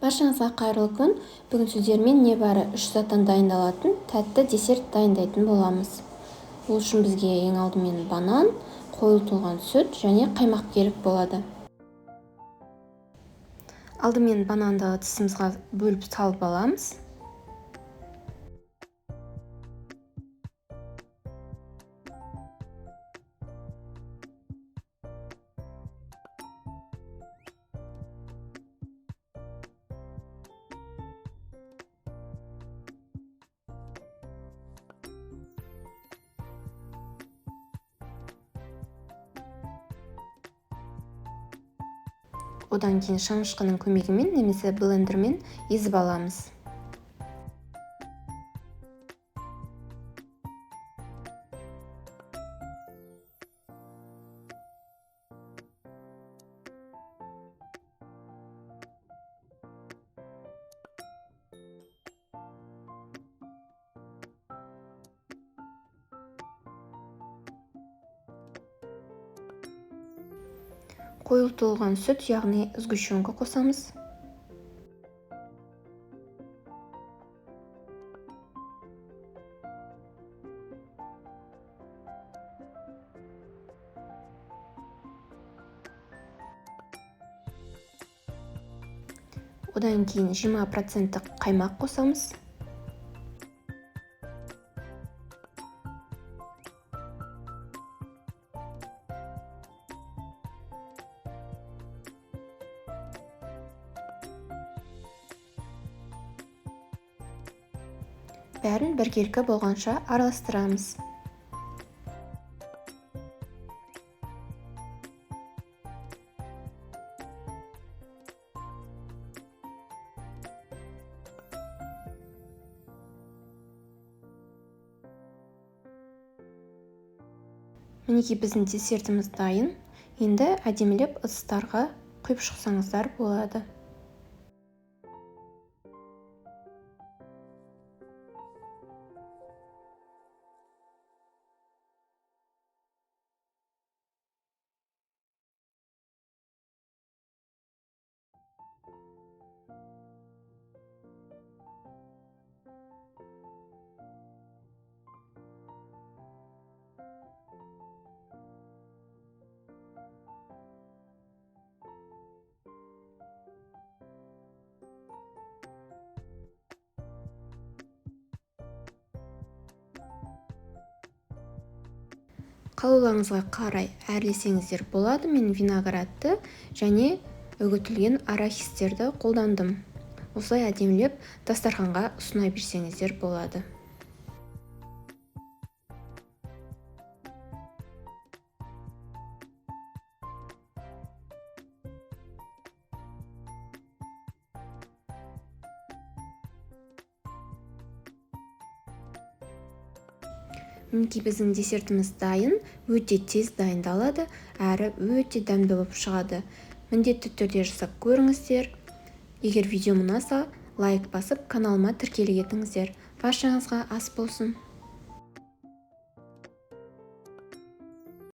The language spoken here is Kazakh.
Баршаңызға қайырлы күн. Бүгін сіздермен небәрі 3 заттан дайындалатын тәтті десерт дайындайтын боламыз. Ол үшін бізге ең алдымен банан, қойылтылған сүт және қаймақ керек болады. Алдымен бананды тісімізге бөліп салып аламыз. Одан кейін шанышқының көмегімен немесе блендермен езіп аламыз. Қойылтылған сүт, яғни сгущенка қосамыз. Одан кейін 20% қаймақ қосамыз. Бәрін біркелкі болғанша араластырамыз. Мінекей біздің десертіміз дайын. Енді әдемілеп ыдыстарға құйып шықсаңыздар болады. Қалауларыңызға қарай әрлесеңіздер болады. Мен виноградты және үгітілген арахистерді қолдандым. Осылай әдемілеп дастарханға ұсына берсеңіздер болады. Мінекей біздің десертіміз дайын, өте тез дайындалады, әрі өте дәмді болып шығады. Міндетті түрде жасап көріңіздер. Егер видео ұнаса, лайк басып, каналыма тіркеліп етіңіздер. Баршаңызға ас болсын.